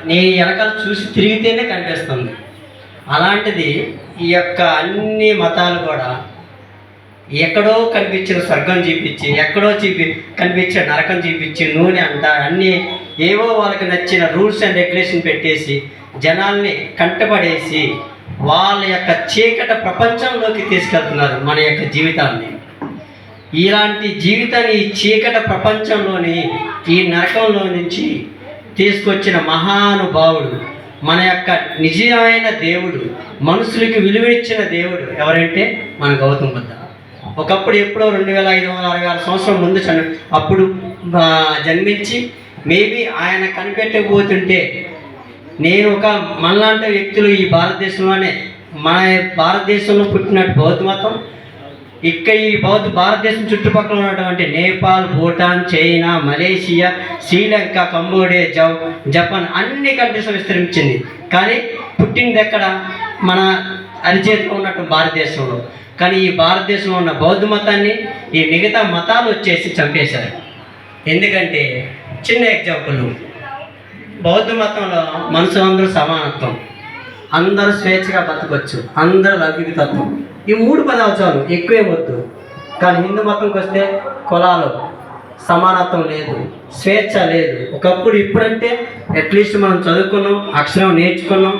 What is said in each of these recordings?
నేను వెనకాల చూసి తిరిగితేనే కనిపిస్తుంది. అలాంటిది ఈ యొక్క అన్ని మతాలు కూడా ఎక్కడో కనిపించిన స్వర్గం చూపించి, ఎక్కడో కనిపించే నరకం చూపించి, నూనె అంట అన్నీ ఏవో వాళ్ళకి నచ్చిన రూల్స్ అండ్ రెగ్యులేషన్ పెట్టేసి జనాల్ని కంటపడేసి వాళ్ళ యొక్క చీకటి ప్రపంచంలోకి తీసుకెళ్తున్నారు మన యొక్క జీవితాన్ని. ఇలాంటి జీవితాన్ని ఈ చీకటి ప్రపంచంలోని ఈ నరకంలో నుంచి తీసుకొచ్చిన మహానుభావుడు, మన యొక్క నిజమైన దేవుడు, మనుషులకి విలువనిచ్చిన దేవుడు ఎవరంటే మన గౌతమ బుద్ధ. ఒకప్పుడు ఎప్పుడో 2566 సంవత్సరం ముందు అప్పుడు జన్మించి మేబీ ఆయన కనిపెట్టకపోతుంటే నేను ఒక మనలాంటి వ్యక్తులు ఈ భారతదేశంలోనే, మన భారతదేశంలో పుట్టినట్టు బౌద్ధ మతం ఇక్కడ ఈ భారతదేశం చుట్టుపక్కల ఉన్నటువంటి Nepal, Bhutan, China, Malaysia, Sri Lanka, Cambodia, Japan అన్ని కంట్రీస్ విస్తరించింది. కానీ పుట్టింది ఎక్కడ? మన అరిచేతిలో ఉన్నట్టు భారతదేశంలో. కానీ ఈ భారతదేశంలో ఉన్న బౌద్ధ మతాన్ని ఈ మిగతా మతాలు వచ్చేసి చంపేశారు. ఎందుకంటే చిన్న ఎగ్జాంపుల్, బౌద్ధ మతంలో మనుషులందరూ సమానత్వం, అందరూ స్వేచ్ఛగా బతకొచ్చు, అందరూ లౌకికతత్వం, ఈ 3 పదాలు చాలు, ఎక్కువే వద్దు. కానీ హిందూ మతంకి వస్తే కులాలు సమానత్వం లేదు, స్వేచ్ఛ లేదు. ఒకప్పుడు ఇప్పుడంటే అట్లీస్ట్ మనం చదువుకున్నాం, అక్షరం నేర్చుకున్నాం,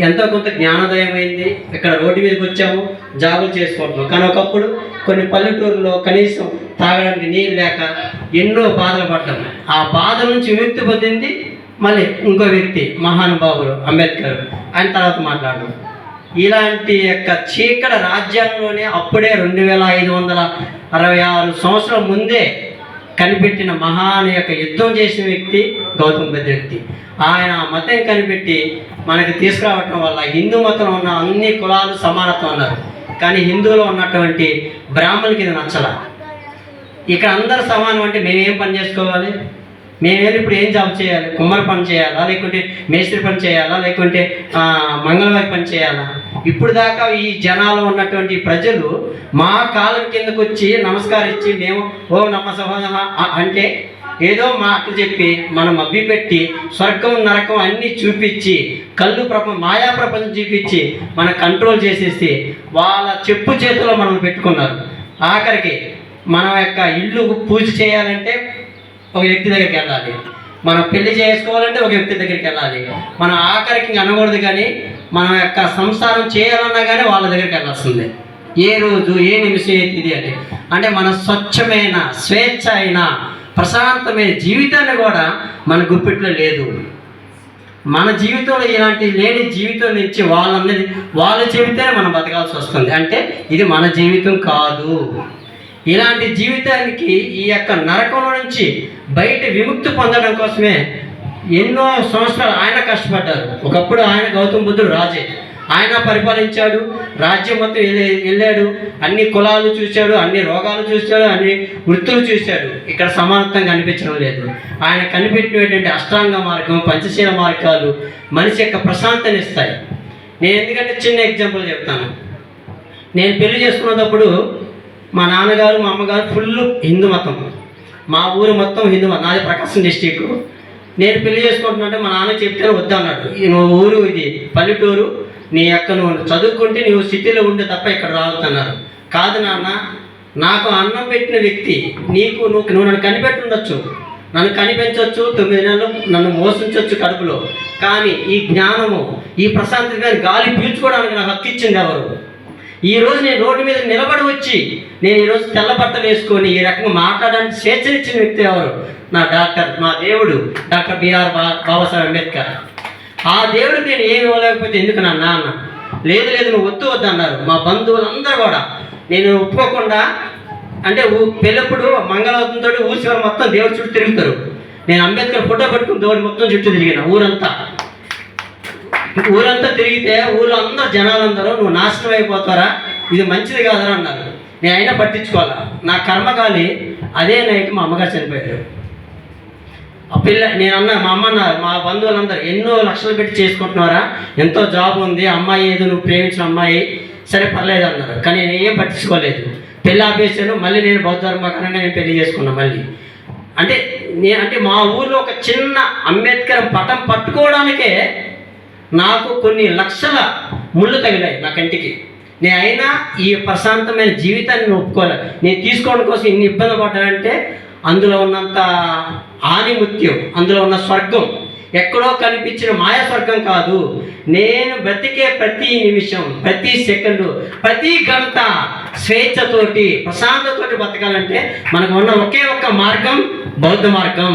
ఎంతో కొంత జ్ఞానోదయం అయింది, ఇక్కడ రోడ్డు మీదకి వచ్చాము, జాబులు చేసుకుంటున్నాం. కానీ ఒకప్పుడు కొన్ని పల్లెటూరులో కనీసం తాగడానికి నీళ్ళు లేక ఎన్నో బాధలు పడ్డాం. ఆ బాధ నుంచి విముక్తి పొందింది మళ్ళీ ఇంకో వ్యక్తి, మహానుభావుడు అంబేద్కర్. ఆయన తర్వాత మాట్లాడడం. ఇలాంటి యొక్క చీకటి రాజ్యాంగంలోనే అప్పుడే 2566 సంవత్సరాల ముందే కనిపెట్టిన మహాన్ యొక్క యుద్ధం చేసిన వ్యక్తి గౌతమ బుద్ధ వ్యక్తి. ఆయన ఆ మతం కనిపెట్టి మనకి తీసుకురావటం వల్ల హిందూ మతంలో ఉన్న అన్ని కులాలు సమానత్వం అన్నారు. కానీ హిందువులో ఉన్నటువంటి బ్రాహ్మణులకి ఇది నచ్చల. ఇక్కడ అందరూ సమానం అంటే మేమేం పని చేసుకోవాలి? మేమేమి ఇప్పుడు ఏం జాబ్ చేయాలి? కుమ్మరి పని చేయాలా, లేకుంటే మేస్త్రి పని చేయాలా, లేకుంటే మంగళవారి పని చేయాలా? ఇప్పుడు దాకా ఈ జనాలు ఉన్నటువంటి ప్రజలు మా కాలం కిందకు వచ్చి నమస్కరించి మేము ఓ నమస్కారం అంటే ఏదో మాట చెప్పి మనం అబ్బిపెట్టి స్వర్గం నరకం అన్నీ చూపించి కళ్ళు మాయా ప్రపంచం చూపించి మన కంట్రోల్ చేసేసి వాళ్ళ చెప్పు చేతిలో మనం పెట్టుకున్నారు. ఆఖరికి మన యొక్క ఇల్లు పూజ చేయాలంటే ఒక వ్యక్తి దగ్గరికి వెళ్ళాలి, మనం పెళ్లి చేసుకోవాలంటే ఒక వ్యక్తి దగ్గరికి వెళ్ళాలి, మనం ఆఖరికి అనకూడదు. కానీ మన యొక్క సంసారం చేయాలన్నా కానీ వాళ్ళ దగ్గరికి వెళ్ళాల్సిందే. ఏ రోజు ఏ నిమిషం ఇది అంటే మన స్వచ్ఛమైన స్వేచ్ఛ అయిన ప్రశాంతమైన జీవితాన్ని కూడా మన గుప్పిట్లో లేదు. మన జీవితంలో ఇలాంటి లేని జీవితం నుంచి వాళ్ళు చెబితేనే మనం బతకాల్సి వస్తుంది. అంటే ఇది మన జీవితం కాదు. ఇలాంటి జీవితానికి ఈ యొక్క నరకంలో నుంచి బయట విముక్తి పొందడం కోసమే ఎన్నో సంవత్సరాలు ఆయన కష్టపడ్డారు. ఒకప్పుడు ఆయన గౌతమ బుద్ధుడు రాజే, ఆయన పరిపాలించాడు, రాజ్యం మొత్తం వెళ్ళాడు, అన్ని కులాలు చూశాడు, అన్ని రోగాలు చూశాడు, అన్ని వృత్తులు చూశాడు. ఇక్కడ సమానత్వం కనిపించడం లేదు. ఆయన కనిపెట్టినటువంటి అష్టాంగ మార్గం, పంచశీల మార్గాలు మనిషి యొక్క ప్రశాంతని ఇస్తాయి. నేను ఎందుకంటే చిన్న ఎగ్జాంపుల్ చెప్తాను. నేను పెళ్లి చేసుకున్నప్పుడు మా నాన్నగారు మా అమ్మగారు ఫుల్ హిందూ మతం, మా ఊరు మొత్తం హిందూ మతం. నాది ప్రకాశం డిస్టిక్. నేను పెళ్లి చేసుకుంటున్నట్టే మా నాన్న చెప్తే వద్దు అన్నాడు. నువ్వు ఊరు ఇది పల్లెటూరు, నీ యొక్క నువ్వు చదువుకుంటే నువ్వు సిటీలో ఉండే తప్ప ఇక్కడ రావద్దన్నారు. కాదు నాన్న, నాకు అన్నం పెట్టిన వ్యక్తి నువ్వు నన్ను కనిపెట్టుండొచ్చు, నన్ను కనిపించవచ్చు, 9 నెలలు నన్ను మోసించవచ్చు కడుపులో, కానీ ఈ జ్ఞానము ఈ ప్రశాంతమైన గాలి పీల్చుకోవడానికి నాకు హక్కు ఇచ్చింది ఎవరు? ఈరోజు నేను రోడ్డు మీద నిలబడి వచ్చి నేను ఈరోజు తెల్ల బట్టలు వేసుకొని ఈ రకంగా మాట్లాడడానికి స్వేచ్ఛనిచ్చిన వ్యక్తి ఎవరు? నా డాక్టర్, మా దేవుడు డాక్టర్ బిఆర్ బాబాసాహెబ్ అంబేద్కర్. ఆ దేవుడికి నేను ఏమి ఇవ్వలేకపోతే ఎందుకు నా నాన్న లేదు నువ్వు వద్దు అన్నారు. మా బంధువులందరూ కూడా నేను ఒప్పుకోకుండా, అంటే పెళ్ళప్పుడు మంగళవుతంతో ఊరి చివరి మొత్తం దేవుడి చుట్టూ తిరుగుతారు. నేను అంబేద్కర్ ఫోటో పెట్టుకుని దేవుడి మొత్తం చుట్టూ తిరిగిన ఊరంతా తిరిగితే ఊళ్ళో అందరూ జనాలందరూ నువ్వు నాశనం అయిపోతారా, ఇది మంచిది కాదని అన్నారు. నేను అయినా పట్టించుకోవాలా. నా కర్మకాలి అదే నైట్ మా అమ్మగారు చనిపోయారు. ఆ నేను అన్నా, మా అమ్మ అన్నారు, మా బంధువులందరూ ఎన్నో లక్షలు పెట్టి చేసుకుంటున్నారా, ఎంతో జాబ్ ఉంది, అమ్మాయి ఏదో నువ్వు ప్రేమించిన అమ్మాయి, సరే పర్లేదు అన్నారు. కానీ నేను ఏం పట్టించుకోలేదు. పెళ్ళి ఆపేసాను. మళ్ళీ నేను బౌద్ధ ధర్మకారంగా నేను పెళ్లి చేసుకున్నాను. మళ్ళీ అంటే అంటే మా ఊర్లో ఒక చిన్న అంబేద్కర్ పటం పట్టుకోవడానికే నాకు కొన్ని లక్షల ముళ్ళు తగిలాయి నా కంటికి. నేను అయినా ఈ ప్రశాంతమైన జీవితాన్ని నేను ఒప్పుకోలే. నేను తీసుకోవడం కోసం ఇన్ని ఇబ్బంది పడ్డానంటే అందులో ఉన్నంత ఆనిముత్యం, అందులో ఉన్న స్వర్గం ఎక్కడో కనిపించిన మాయా స్వర్గం కాదు. నేను బ్రతికే ప్రతి నిమిషం, ప్రతి సెకండు, ప్రతి గంట స్వేచ్ఛతోటి ప్రశాంతతోటి బతకాలంటే మనకు ఉన్న ఒకే ఒక్క మార్గం బౌద్ధ మార్గం,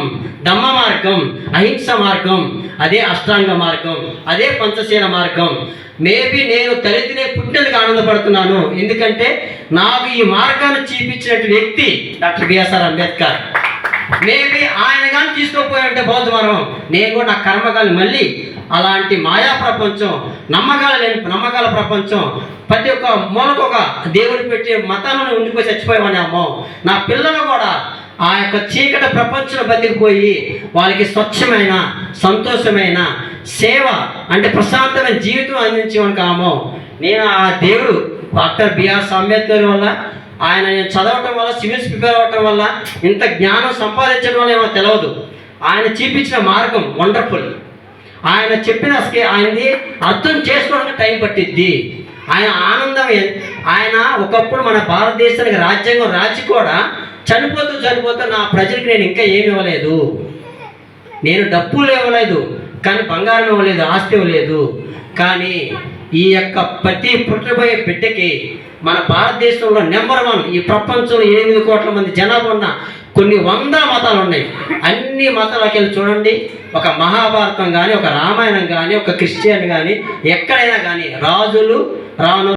ధమ్మ మార్గం, అహింస మార్గం, అదే అష్టాంగ మార్గం, అదే పంచశీల మార్గం. మేబీ నేను దళితునే పుట్టినందుకు ఆనందపడుతున్నాను, ఎందుకంటే నాకు ఈ మార్గాన్ని చూపించినటువంటి వ్యక్తి డాక్టర్ బిఆర్ అంబేద్కర్. మేబీ ఆయన కానీ తీసుకోపోయాలంటే బౌద్ధ మార్గం, నేను కూడా నా కర్మకాలు మళ్ళీ అలాంటి మాయా ప్రపంచం, నమ్మకాల ప్రపంచం, ప్రతి ఒక్క మూలకు ఒక దేవుడు పెట్టి మతాలను ఉండిపోయి చచ్చిపోయామని అమ్మో. నా పిల్లలు కూడా ఆ యొక్క చీకటి ప్రపంచంలో బతికిపోయి వాళ్ళకి స్వచ్ఛమైన సంతోషమైన సేవ అంటే ప్రశాంతమైన జీవితం అందించేవానికి అమ్మో. నేను ఆ దేవుడు డాక్టర్ బిఆర్ అంబేద్కర్ వల్ల, ఆయన నేను చదవటం వల్ల, సివిల్స్ ప్రిపేర్ అవ్వటం వల్ల, ఇంత జ్ఞానం సంపాదించడం వల్ల ఏమో తెలియదు. ఆయన చూపించిన మార్గం వండర్ఫుల్. ఆయన చెప్పిన ఆయనది అర్థం చేసుకోవడానికి టైం పట్టిద్ది. ఆయన ఆనందం, ఆయన ఒకప్పుడు మన భారతదేశానికి రాజ్యాంగం రాసి కూడా చనిపోతూ నా ప్రజలకు నేను ఇంకా ఏమి ఇవ్వలేదు, నేను డబ్బులు ఇవ్వలేదు, కానీ బంగారం ఇవ్వలేదు, ఆస్తి ఇవ్వలేదు, కానీ ఈ యొక్క ప్రతి పుట్టబోయే బిడ్డకి మన భారతదేశంలో నెంబర్ 1, ఈ ప్రపంచంలో 8 కోట్ల మంది జనాభా ఉన్న కొన్ని 100 మతాలు ఉన్నాయి. అన్ని మతాలకి వెళ్ళి చూడండి, ఒక మహాభారతం కానీ, ఒక రామాయణం కానీ, ఒక క్రిస్టియన్ కానీ, ఎక్కడైనా కానీ రాజులు రాను